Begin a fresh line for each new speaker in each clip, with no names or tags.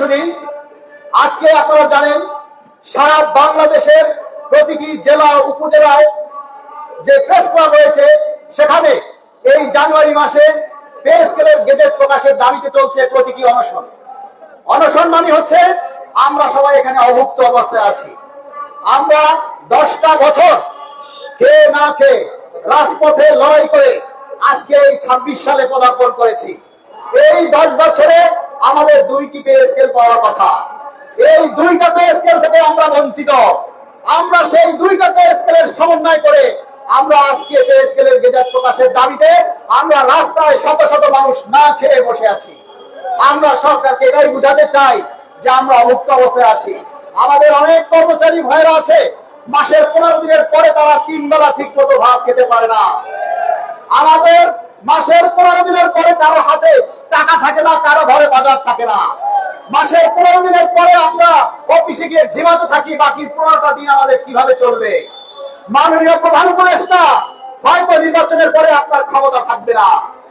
পরশুদিন আজকে আপনারা জানেন সারা বাংলাদেশের প্রতিটি জেলা উপজেলায় যে প্রেস ক্লাব রয়েছে সেখানে এই জানুয়ারি মাসে পে স্কেলের গেজেট প্রকাশের দাবিতে চলছে প্রতীকী অনশন। অনশন মানে হচ্ছে আমরা সবাই এখানে অভুক্ত অবস্থায় আছি। আমরা 10টা বছর খেয়ে না খেয়ে রাজপথে লড়াই করে আজকে এই 26 সালে পদার্পণ করেছি। এই 10 বছরে আমাদের 2টি পে স্কেল পাওয়ার কথা। এই 2টা পে স্কেল থেকে আমরা বঞ্চিত। আমরা সেই 2টা পে স্কেলের সমন্বয় করে আমরা আজকে পে স্কেলের গেজেট প্রকাশের দাবিতে আমরা রাস্তায় শত শত মানুষ না খেয়ে বসে আছি। আমরা সরকারকে এটাই বুঝাতে চাই যে আমরা অভুক্ত অবস্থায় আছি। আমাদের অনেক কর্মচারী ভাইরা আছে মাসের 15 দিনের পরে তারা 3 বেলা ঠিক মতো ভাত খেতে পারে না। আমাদের মাসের 15 দিনের পরে কারো হাতে টাকা থাকে না, কারো ঘরে বাজার থাকে না। মাসের 15 দিনের পরে আমরা অফিসে গিয়ে ঝিমাতে থাকি, বাকি 15টা দিন আমাদের কিভাবে চলবে? মাননীয় প্রধান উপদেষ্টা, হয়তো নির্বাচনের পরে আপনার ক্ষমতা থাকবে না।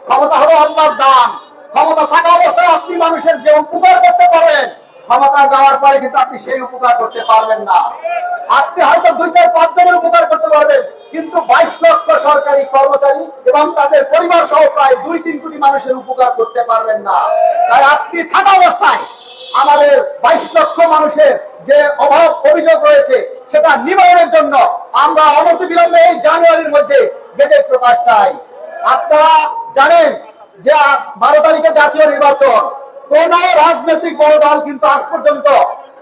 ক্ষমতা হলো আল্লাহর দান। ক্ষমতা থাকা অবস্থায় আপনি মানুষের যে উপকার করতে পারবেন, ক্ষমতা যাওয়ার পরে কিন্তু আপনি সেই উপকার করতে পারবেন না। আপনি হয়তো 2-4-5 জনের উপকার করতে পারবেন, কিন্তু 22 লক্ষ সরকারি কর্মচারী এবং তাদের পরিবার সহ প্রায় 2-3 কোটি মানুষের উপকার করতে পারবেন না। তাই আপনি থাকা অবস্থায় আমাদের 22 লক্ষ মানুষের যে অভাব অভিযোগ রয়েছে সেটা নিবারণের জন্য আমরা অনতিবিলম্বে এই জানুয়ারির মধ্যে গেজেট প্রকাশ চাই। আপনারা জানেন যে 12 তারিখে জাতীয় নির্বাচন। কোন রাজনৈতিক বড় দল কিন্তু আজ পর্যন্ত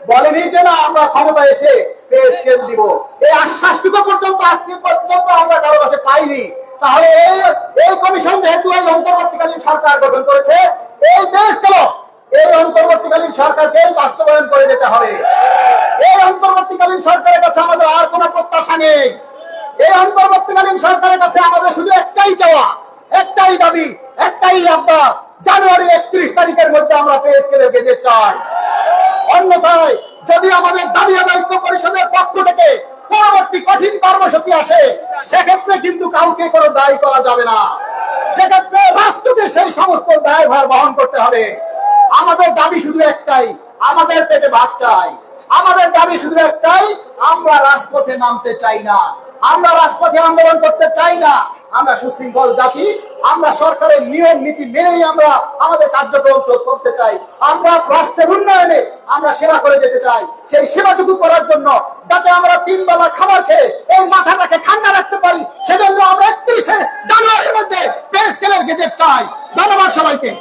বলেনি যে না আমরা ক্ষমতা এসে পে স্কেল দিব। এই আশ্বাসটুকু পর্যন্ত আজকে পর্যন্ত আমরা কারো কাছে পাইনি। তাহলে এই কমিশন যেহেতু এই অন্তর্বর্তীকালীন সরকার গঠন করেছে, এই পে স্কেল এই অন্তর্বর্তীকালীন সরকারকে বাস্তবায়ন করে যেতে হবে। এই অন্তর্বর্তীকালীন সরকারের কাছে আমাদের আর কোনো প্রত্যাশা নেই। এই অন্তর্বর্তীকালীন সরকারের কাছে আমাদের শুধু একটাই চাওয়া, একটাই দাবি, একটাই আবদার, জানুয়ারির 31 তারিখের মধ্যে আমরা পে স্কেলের গেজেট চাই। অন্যথায় যদি আমাদের দাবি আদায় পরিষদের পক্ষ থেকে পরবর্তী কঠিন কর্মসূচি আসে, সেক্ষেত্রে কিন্তু কাউকে কোনো দায়ী করা যাবে না। সেক্ষেত্রে রাষ্ট্রকে সেই সমস্ত দায়ভার বহন করতে হবে। আমাদের দাবি শুধু একটাই, আমাদের পেটে ভাত চাই। আমাদের দাবি শুধু একটাই, আমরা রাজপথে নামতে চাই না, আমরা রাজপথে আন্দোলন করতে চাই না। আমরা সুশৃঙ্খল জাতি, আমরা সরকারের নিয়ম নীতি মেনেই আমরা আমাদের কার্যক্রম করতে চাই। আমরা রাষ্ট্রের উন্নয়নে আমরা সেবা করে যেতে চাই। সেই সেবাটুকু করার জন্য যাতে আমরা 3 বেলা খাবার খেয়ে এই মাথাটাকে ঠান্ডা রাখতে পারি, সেজন্য আমরা 31 জানুয়ারির মধ্যে পে স্কেলের গেজেট চাই। ধন্যবাদ সবাইকে।